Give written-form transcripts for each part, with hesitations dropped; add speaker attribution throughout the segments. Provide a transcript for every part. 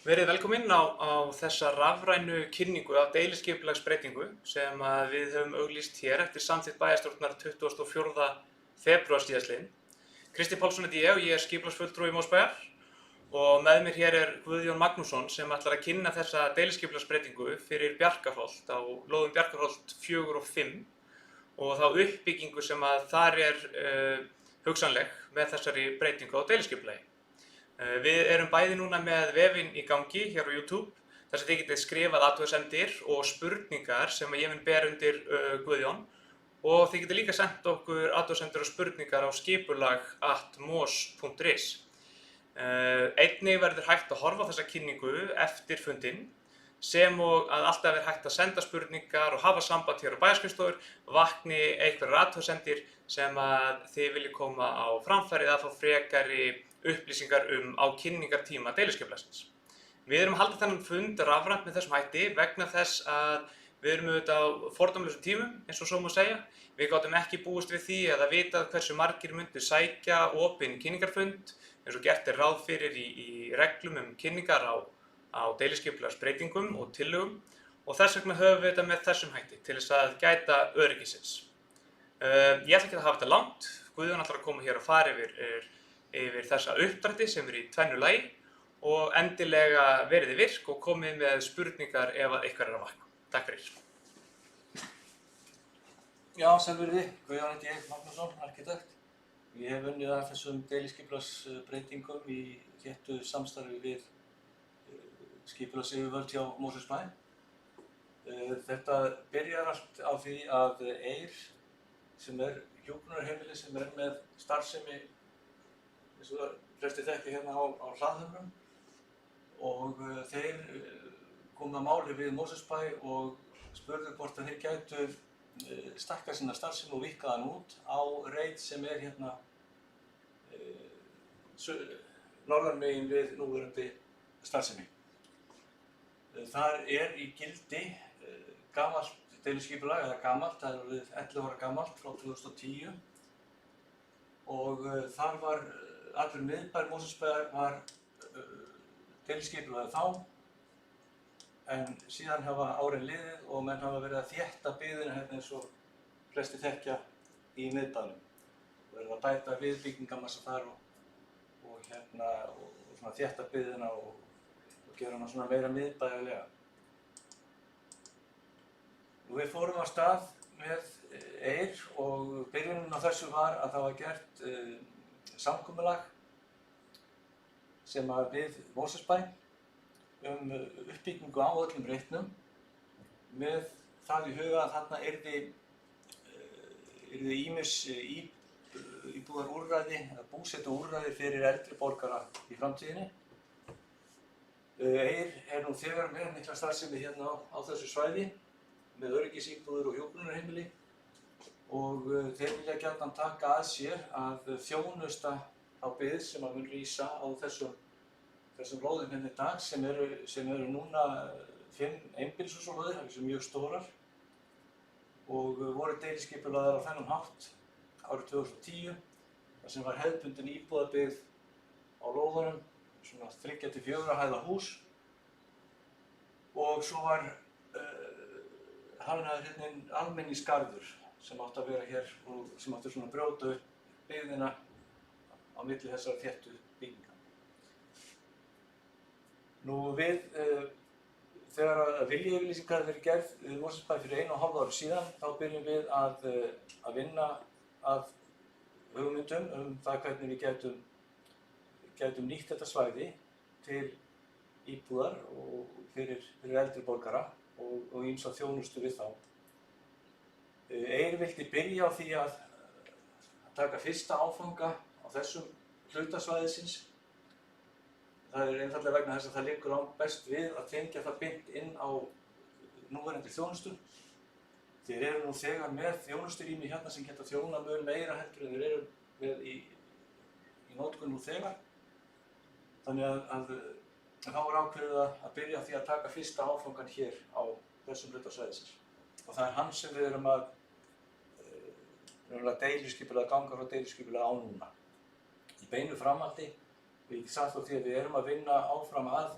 Speaker 1: Verið velkomin á þessa rafrænu kynningu af deiliskipulagsbreytingu sem að við höfum auglýst hér eftir samþykkt bæjarstjórnar 24. febrúar síðastliðinn. Kristi Pálsson heiti ég og ég er skipulagsfulltrúi Mosbæjar og með mér hér er Guðjón Magnússon sem ætlar að kynna þessa deiliskipulagsbreytingu fyrir Bjarkarholt á lóðum Bjarkarholt 4 og 5 og þá uppbyggingu sem að þar er hugsanleg með þessari breytingu á deiliskipulagi. Við erum bæði núna með vefinn í gangi hér á YouTube þar sem þið getið skrifað athugasemdir og spurningar sem ég mun bera undir Guðjón og þið getið líka sent okkur athugasemdir og spurningar á skipulag@mos.is. Einnig verður hægt að horfa á þessa kynningu eftir fundinn sem og að alltaf er hægt að senda spurningar og hafa samband hér á bæjarskrifstofur vakni einhverjar athugasemdir sem að þið viljið koma á framfæri eða fá frekari upplýsingar á kynningartíma deiliskipulagsins. Við erum að halda þennan fund rafrænt með þessum hætti vegna þess að við erum auðvitað á fordómalausum tímum, eins og svo má segja. Við gátum ekki búist við því eða vitað hversu margir myndu sækja opinn kynningarfund, eins og gert er ráð fyrir í reglum kynningar á deiliskipulagsbreytingum og tillögum og þess vegna höfum við þetta með þessum hætti til þess að gæta öryggisins. Ég ætla ekki að hafa þetta langt. Guðjón ætlar að koma hér og fara yfir þessa uppdrætti sem er í tvennu lagi og endilega verið þið virk og komið með spurningar ef eitthvað er að vakna. Takk fyrir.
Speaker 2: Já, sælverði. Guðjón heiti ég, Magnússon, arkitekt. Ég hef unnið að þessum deiliskipulagsbreytingum í þéttu samstarfi við skipulagsyfirvöld hjá Mosfellsbæ. Þetta byrjar allt á því að Eir, sem er hjúkrunarheimili sem er með starfsemi eins og flestir þekkja hérna á Hlaðhömrum og þeir komu að máli við Mosfellsbæ og spurðu hvort að þeir gætu stækkað sína starfsemi og víkkað hann út á reit sem er hérna norðanmegin við núverandi starfsemi. Þar er í gildi gamalt deiliskipulag, eða gamalt, það er orðið 11 ára gamalt frá 2010 og þar var allur miðbær Mosfellsbæjar var deiliskipulagið þá en síðan hafa árin liðið og menn hafa verið að þétta byggðina hérna eins og flestir þekkja í miðbænum. Verið að bæta við byggingamassa þar og svona þétta byggðina og gera hana svona meira miðbæjarlega. Við fórum á stað með Eir og byrjunin á þessu var að það var gert samkomulag sem að við Mosfellsbæ uppbyggingu á öllum reitnum með það í huga að þarna yrði ýmis íbúðarúrræði eða búsetuúrræði fyrir eldri borgara í framtíðinni. Eir er nú þegar með mikla starfsemi hérna á þessu svæði með öryggisíbúðir og hjúkrunarheimili og þeir vilja gjarnan taka að sér að þjónusta á byggð sem að mun rísa á þessum lóðum hérna í dag sem eru núna 5 einbýlishúsalóðir, það eru mjög stórar og voru deiliskipulagðar á þennan hátt árið 2010 þar sem var hefðbundin íbúðabyggð á lóðunum, svona 3 til 4 hæða hús og svo var hannaður hérna almenningsgarður sem átti að vera hér og sem átti svona að brjóta upp byggðina á milli þessara þéttu bygginga. Nú þegar viljayfirlýsingar verið gerð við Mosfellsbæ fyrir 1,5 ári síðan þá byrjum við að vinna að hugmyndum það hvernig við gætum nýtt þetta svæði til íbúðar og fyrir eldri borgara og ýmsa þjónustu við þá. Eir vildi byrja á því að taka fyrsta áfanga á þessum hluta svæðisins. Það er einfaldlega vegna þess að það liggur best við að tengja það beint inn á núverandi þjónustu. Þeir eru nú þegar með þjónusturými hérna sem geta þjónað mun meira heldur en þeir eru með í notkun nú þegar. Þannig að þá var ákveðið að byrja því að taka fyrsta áfangan hér á þessum hluta svæðisins. Og það er hann sem við erum að ganga frá deiliskipulag á núna. Í beinu framhaldi, og ég get sagt frá því að við erum að vinna áfram að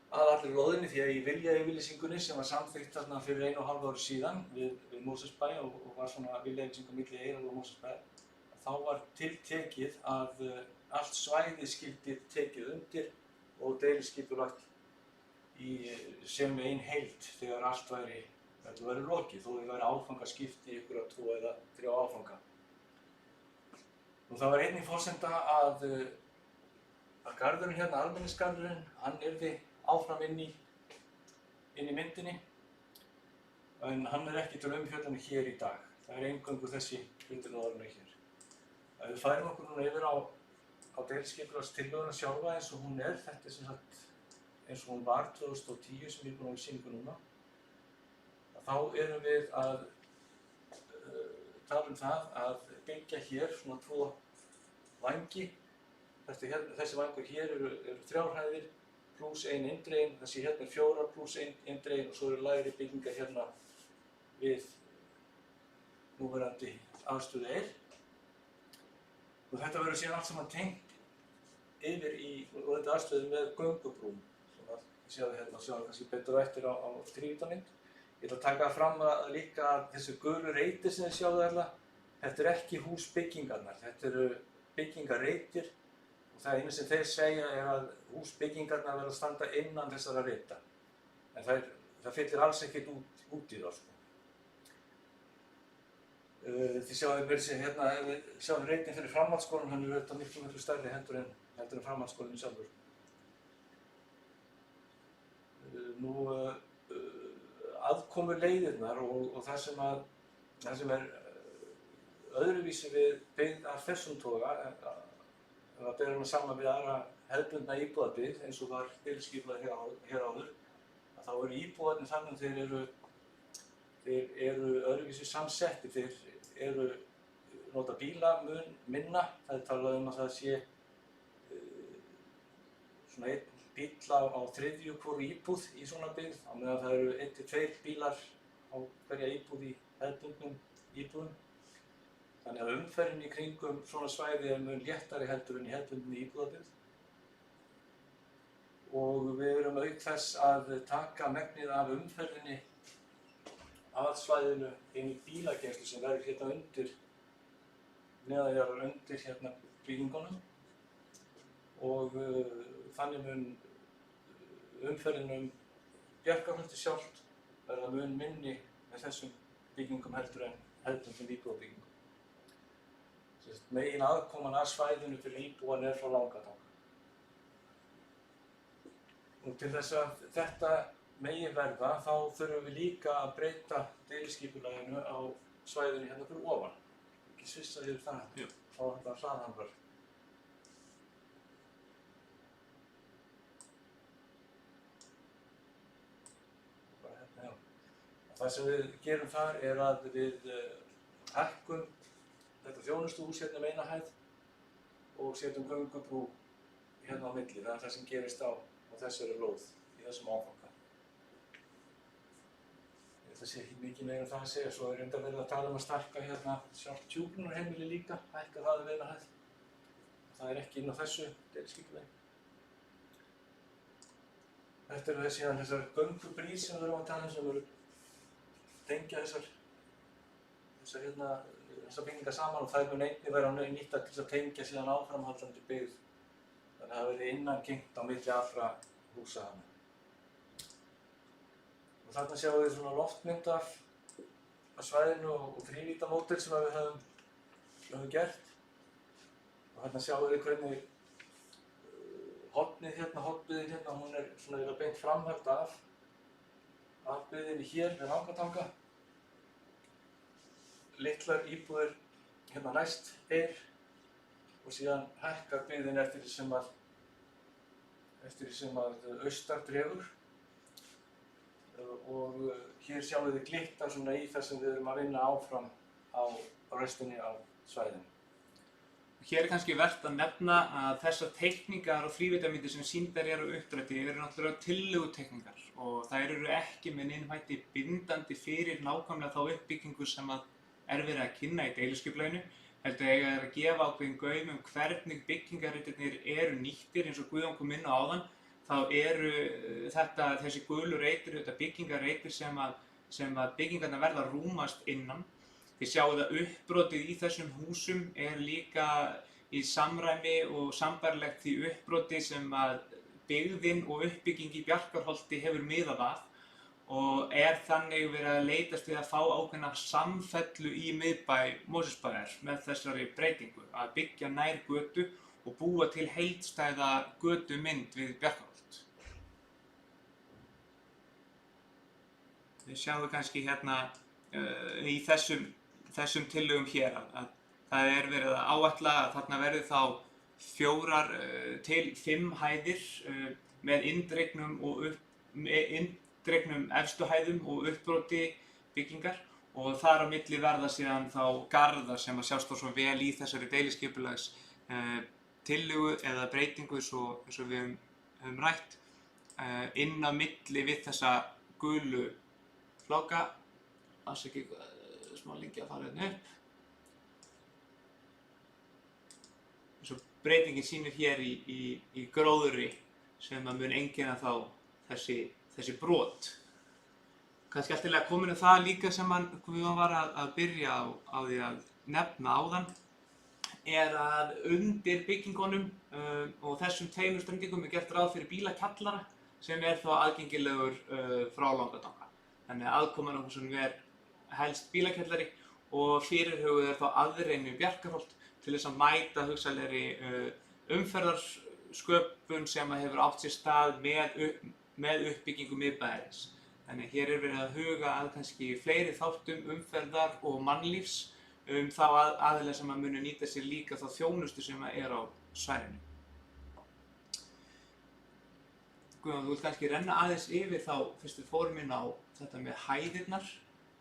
Speaker 2: að allri lóðinni því að í viljayfirlýsingunni sem var samþykkt þarna fyrir 1,5 ári síðan við Mosfellsbæ og var svona viljayfirlýsing á milli Eyrarodda og Mosfellsbæ, þá var tiltekið að allt svæði skyldi tekið undir og deiliskipulagt sem ein heild þegar allt væri lokið, þó það væri áfangaskipti í einhverja 2 eða 3 áfanga. Og það var einnig forsenda að garðurinn hérna, almenningsgarðurinn, hann yrði áfram inn í myndinni, en hann ekki til umfjöllunar hér í dag. Það eingöngu þessi hlutirnaðurinn hér. Ef við færum okkur núna yfir á deiliskipulagstillöguna sjálfa eins og hún þetta sem sagt eins og hún var 2010 sem ég búinn að sýningu núna, þá erum við að tala það að byggja hér svona 2 vængi. Þessi vangur hér eru 3 hæðir pluss 1 inndregin, þessi hérna 4 pluss 1 inndregin og svo eru lægri byggingar hérna við núverandi aðstöðu Eyr. Og þetta verður síðan allt saman tengt yfir og þetta aðstöðu með göngubrúm. Ég sé það hérna, sjá það kannski betur eftir á þrívítamynd. Ég ætla að taka fram líka að þessi gulu reitir sem þið sjáðu þarna, þetta ekki húsbyggingarnar, þetta eru byggingarreitir. Og það eina sem þeir segja að húsbyggingarnar verða að standa innan þessara reita. En það fyllir alls ekkert út í það. Þið sjáum hérna, ef við sjáum reitin fyrir framhaldsskólann, hann auðvitað miklu stærri heldur en framhaldsskólinn sjálfur. Aðkomuleiðirnar og það sem öðruvísi við byggð af þessum toga, ef að bera hana saman við aðra hefðbundna íbúðabyggð eins og var deiliskipulagið hér áður, þá eru íbúðarnir þannig að þeir eru öðruvísi samsettir, þeir eru nota bíla mun minna, það talað að það sé svona 1 bíl á 3. hvoru íbúð í svona byggð, á meðan það eru 1 til 2 bílar á hverja íbúð í hefðbundnum íbúðum. Þannig að umferðin í kringum svona svæði mun léttari heldur en í hefðbundinni íbúðabyggð. Og við erum auk þess að taka megnið af umferðinni að svæðinu inn í bílageymslu sem verður hérna undir, neðanjarðar undir hérna byggingunum. Og þannig mun umferðin Bjarkarholtið sjálft verða mun minni með þessum byggingum heldur en hefðbundnum íbúðabyggingum. Megin aðkoman að svæðinu fyrir íbúan frá Langatanga. Og til þess að þetta megi verða, þá þurfum við líka að breyta deiliskipulaginu á svæðinu hérna fyrir ofan. Ekki svissa yfir það, á þetta hraðhamrar. Bara hérna, já. Það sem við gerum þar að við hækkum þetta þjónustuhús hérna eina hæð og setjum göngubrú hérna á milli. Það það sem gerist á þessari lóð í þessum áfanga. Ég ætla að sé ekki mikið meira það að segja, svo reyndar verið að tala að stækka hérna sjálft hjúkrunarheimili líka, hækka það við eina hæð. Það ekki inn á þessu deiliskipulagi. Þetta eru síðan þessar göngubrýr sem við erum að tala sem eru tengja þessar byggingar saman og þær mun einnig vera nýttar til að tengja síðan áframhaldandi byggð. Þannig að það verði innangengt á milli allra húsa hana. Og þarna sjáum við svona loftmynd af svæðinu og þrívítamódel sem við höfum gert. Og þarna sjáum við hvernig hornbyggðin hérna, hún svona beint framhald af byggðinni hér við Langatanga. Litlar íbúðir hérna næst og síðan hækkar byggðin eftir því sem að austar dregur. Og hér sjáum við glitta svona í það sem við erum að vinna áfram á restinni af svæðinu.
Speaker 1: Hér kannski vert að nefna að þessar teikningar og þrívítamyndir sem sýndar eru uppdrætti eru náttúrulega tillöguteikningar og þær eru ekki með neinum hætti bindandi fyrir nákvæmlega þá uppbyggingu sem að verið að kynna í deiliskipulaginu, heldur eiga að gefa ákveðin gaum hvernig byggingarreitirnir eru nýttir eins og Guðjón kom inn á áðan. þá eru þessi gulu reitir, þetta byggingarreitir sem að byggingarnar verða að rúmast innan. Þið sjáið að uppbrotið í þessum húsum líka í samræmi og sambærilegt því uppbroti sem að byggðin og uppbygging í Bjarkarholti hefur miðað að og þannig verið að leitast við að fá ákveðna samfellu í miðbæ Mosfellsbæjar með þessari breytingu, að byggja nær götu og búa til heildstæða götumynd við Bjarkarholt. Þið sjáum kannski hérna í þessum tillögum hér að það verið að áætla að þarna verði þá 4 til 5 hæðir með inndregnum efstu hæðum og uppbroti byggingar og þar á milli verða síðan þá garðar sem að sjást svo vel í þessari deiliskipulags tillögu eða breytingu eins og við höfum rætt inn á milli við þessa gulu flóka. Afsakið smá lengi að fara hérna upp. Breytingin sýnir hér í gróðri sem að mun einkenna þá þessi brot. Kannski alltilega komin það líka sem Guðjón var að byrja á því að nefna áðan að undir byggingunum og þessum 2 strengingum gert ráð fyrir bílakjallara sem þá aðgengilegur frá Langatanga. Þannig að aðkoman á húsunum helst bílakjallari og fyrirhuguð þá aðreiðni Bjarkarholt til þess að mæta hugsanlegri umferðarsköpun sem hefur átt sér stað með uppbyggingu miðbæjarins. Þannig hér verið að huga að kannski fleiri þáttum umferðar og mannlífs þá aðilega sem að muni nýta sér líka þá þjónustu sem á svæðinu. Guðjón, þú vilt kannski renna aðeins yfir þá fyrst við fórum inn á þetta með hæðirnar,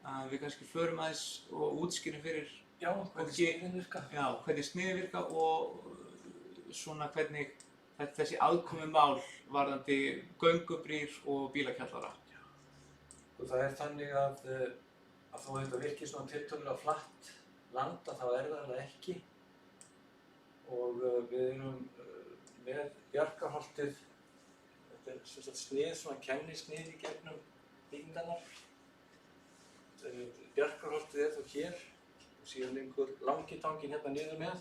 Speaker 1: að við kannski förum aðeins og útskýrum fyrir
Speaker 2: hvernig sniðin virka.
Speaker 1: Já, hvernig sniðin virka og svona hvernig þessi aðkomumál varðandi göngubrýr og bílakjallara.
Speaker 2: Og það þannig að þó þetta virkir svona tiltölulega flatt land þá það ekki. Og við erum með Bjarkarholtið, þetta sem sagt snið, svona kennisnið í gegnum byggingarnar. Bjarkarholtið þá hér. Síðan einhver Langitanginn hérna niður með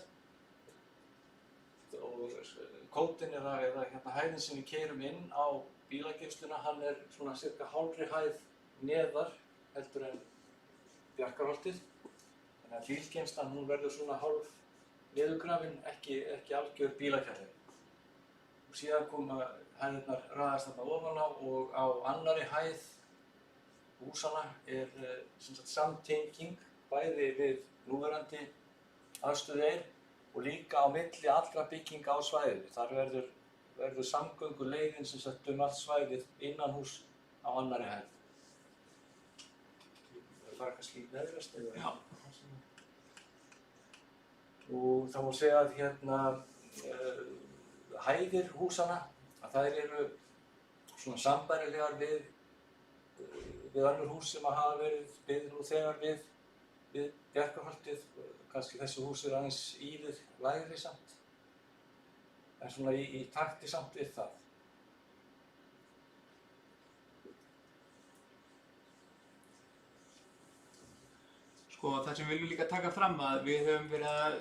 Speaker 2: og kótinn eða hérna hæðin sem við keyrum inn á bílageymsluna, hann svona cirka hálfri hæð neðar heldur en Bjarkarholtið. Þannig að bílgeymslan hún verður svona hálf niðurgrafin, ekki algjör bílakjalli. Og síðan koma hæðirnar raðast þarna ofan á og á annarri hæð húsana sem sagt samtenging bæði við núverandi aðstöðu og líka á milli allra bygginga á svæðinu. Þar verður samgönguleiðin sem sagt allt svæðið innanhús á annarri hæð. Það fara kannski í neðrast eða?
Speaker 1: Já.
Speaker 2: Og það má segja að hérna hæðir húsana, að þær eru svona sambærilegar við önnur hús sem hafa verið byggð nú þegar við Bjarkarholtið. Kannski þessi hús aðeins ívið lægri samt, en svona í takti samt við það.
Speaker 1: Sko, það sem við viljum líka taka fram að við höfum verið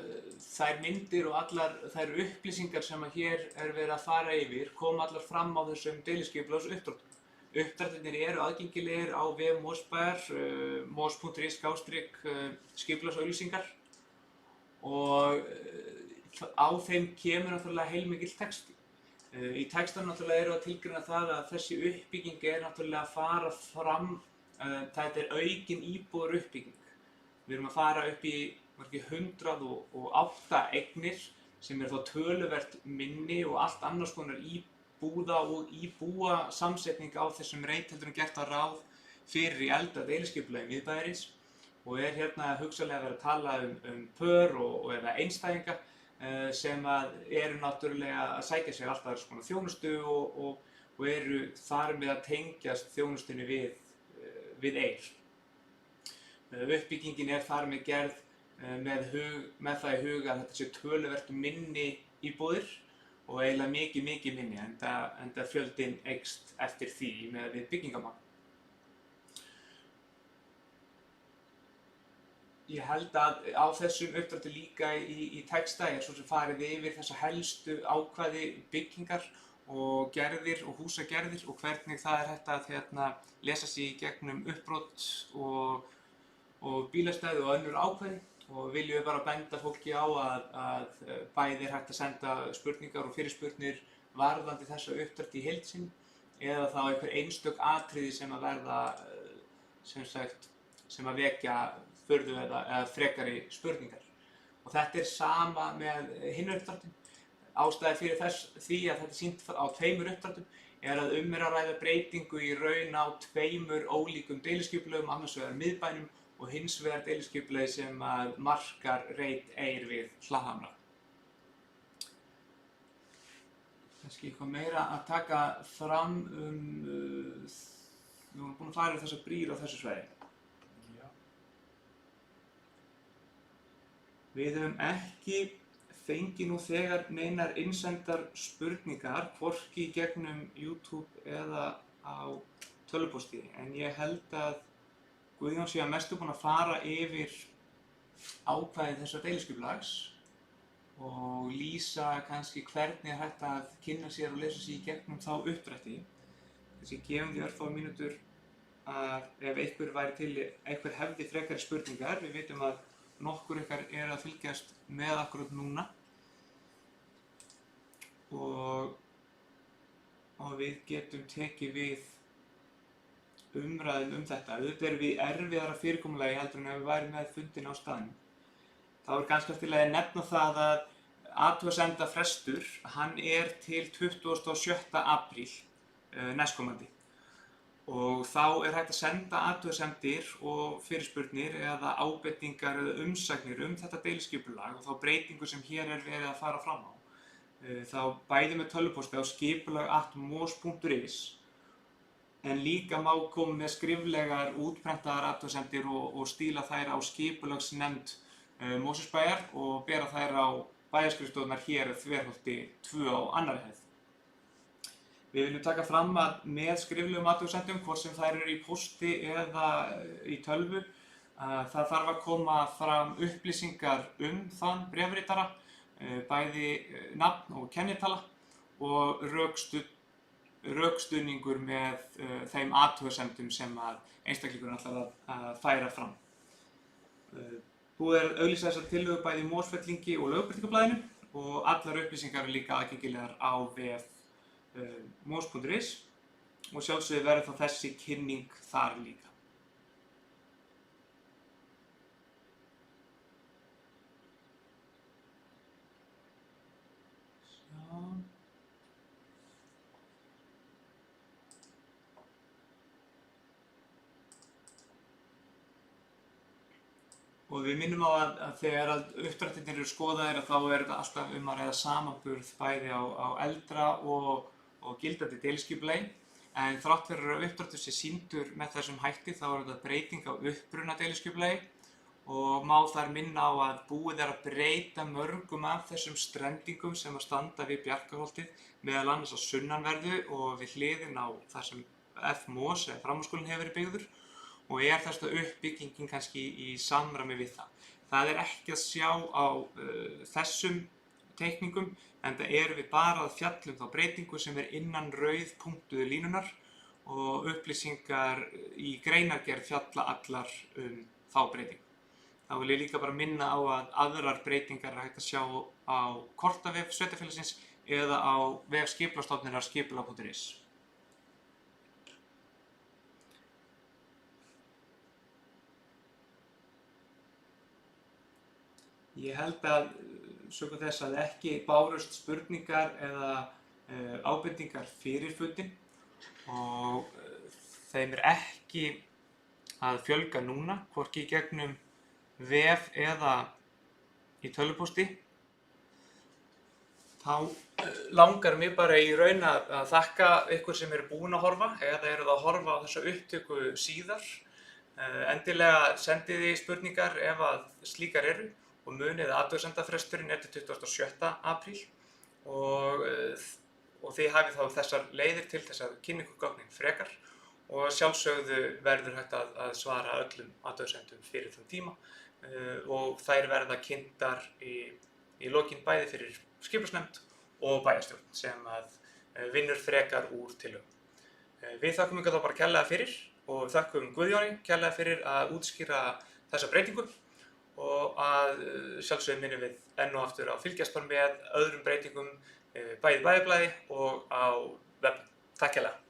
Speaker 1: þær myndir og allar þær upplýsingar sem hér verið að fara yfir koma allar fram á þessum deiliskipulags uppdráttum. Uppdráttirnir eru aðgengilegir á vef Mosbæjar, mos.is/skipulagsauglýsingar og á þeim kemur náttúrulega heilmikill texti. Í textanum náttúrulega eru að tilgreina það að þessi uppbygging náttúrulega að fara fram, þetta aukin íbúðar uppbygging. Við erum að fara upp í 108 eignir sem þá töluvert minni og allt annars konar íbúða og íbúa samsetning á þessum reit heldur en gert að ráð fyrir í eldra deiliskipulagi miðbæjarins og hérna hugsanlega verið að tala um pör og eða einstæðinga sem eru náttúrulega að sækja sér alltaf þess konar þjónustu og eru þar með að tengjast þjónustunni við eir. Uppbyggingin þar með gerð með það í huga að þetta sé töluvert minni íbúðir og eiginlega mikið minni enda fjöldinn eykst eftir því með við byggingamagn. Ég held að á þessum uppdrætti líka í texta svo sem farið yfir þessa helstu ákvæði byggingar og gerðir og húsagerðir og hvernig það hægt að lesa sig í gegnum uppbrot og bílastæði og önnur ákvæði. Og viljum við bara benda fólki á að bæði hægt að senda spurningar og fyrirspurnir varðandi þessa uppdrætti í heild sinni eða þá einhver einstök atriði sem að verða sem að vekja furðu eða frekari spurningar. Og þetta sama með hinn uppdrættin. Ástæði fyrir því að þetta sýnt á 2 uppdrættum að að ræða breytingu í raun á 2 ólíkum deiliskipulögum, annars vegar miðbænum og hins vegar deiliskipulagi sem markar reit Eyr við Hlaðhamra. Kannski eitthvað meira að taka fram við vorum búin að fara þessar brýr á þessu svæði. Við höfum ekki fengið nú þegar neinar innsendar spurningar, hvorki í gegnum YouTube eða á tölvupósti, en ég held að Guðjón sé að mestu búinn að fara yfir ákvæði þessa deiliskipulags og lýsa kannski hvernig hægt að kynna sér og lesa sig í gegnum þá uppdrætti. Þessi gefum því örfáar mínútur að ef einhver hefði frekari spurningar, við vitum að nokkur ykkar að fylgjast með akkurat núna og við getum tekið við umræðum þetta. Auðvitað erum við erfiðara fyrirkomulagi heldur en ef við værum með fundinn á staðnum. Þá kannski eftir að nefna það að athugasemdafrestur, hann til 27. apríl næstkomandi. Og þá hægt að senda athugasemdir og fyrirspurnir eða ábendingar eða umsagnir þetta deiliskipulag og þá breytingu sem hér verið að fara fram á. Þá bæði með tölvupósti á skipulag@mos.is en líka má koma með skriflegar útprentaðar athugasemdir og stíla þær á skipulagsnefnd Mosfellsbæjar og bera þær á bæjarskrifstofurnar hér Þverholti 2 á annarri hæð. Við viljum taka fram að með skriflegum athugasemdum, hvort sem þær eru í pósti eða í tölvu, það þarf að koma fram upplýsingar þann bréfritara, bæði nafn og kennitala og rökstuðningur með þeim athugasemdum sem einstaklingurinn ætlar að færa fram. Búið að auglýsa þessar tillögur bæði í Mosfellingi og Lögbirtingablaðinu og allar upplýsingar eru líka aðgengilegar á vef mos.is og sjálfsögðu verður þá þessi kynning þar líka. Og við minnum á að þegar uppdrættirnir eru skoðaðir þá þetta alltaf að ræða samanburð bæði á eldra og gildandi deiliskipulagi, en þrátt fyrir að uppdráttur sé sýndur með þessum hætti þá þetta breyting á uppruna deiliskipulagi og má þar minna á að búið að breyta mörgum af þessum strendingum sem standa við Bjarkarholtið, meðal annars á sunnanverðu og við hliðin á þar sem F-Mos eða framhaldsskólinn hefur verið byggður og þetta uppbyggingin kannski í samræmi við það. Það ekki að sjá á þessum teikningum, enda erum við bara að fjalla þá breytingu sem innan rauðpunktuðu línunar og upplýsingar í greinargerð fjalla allar þá breytingu. Þá vil ég líka bara minna á að aðrar breytingar hægt að sjá á kortavef sveitarfélagsins eða á vef skipulagsstofnunar skipulag.is. Ég held að sökum þess að ekki bárust spurningar eða ábendingar fyrir fundinn og þeim ekki að fjölga núna, hvorki í gegnum vef eða í tölvupósti. Þá langar mig bara í raun að þakka ykkur sem eru búin að horfa eða eruð að horfa á þessa upptöku síðar. Endilega sendið þið spurningar ef að slíkar eru og munið að athugasemdafresturinn til 27. apríl og þið hafið þá þessar leiðir til þess að kynna ykkur gögnin frekar og sjálfsögðu verður hægt að svara öllum athugasemdum fyrir þann tíma og þær verða kynntar í lokin bæði fyrir skipulagsnefnd og bæjarstjórn sem að vinnur frekar úr tillögum. Við þakkum ykkur þá bara kærlega fyrir og þakkum Guðjóni kærlega fyrir að útskýra þessa breytingu og að sjálfsögðu minnum við enn og aftur að fylgjast bara með öðrum breytingum bæði í Bæjarblaði og á web. Takk kærlega.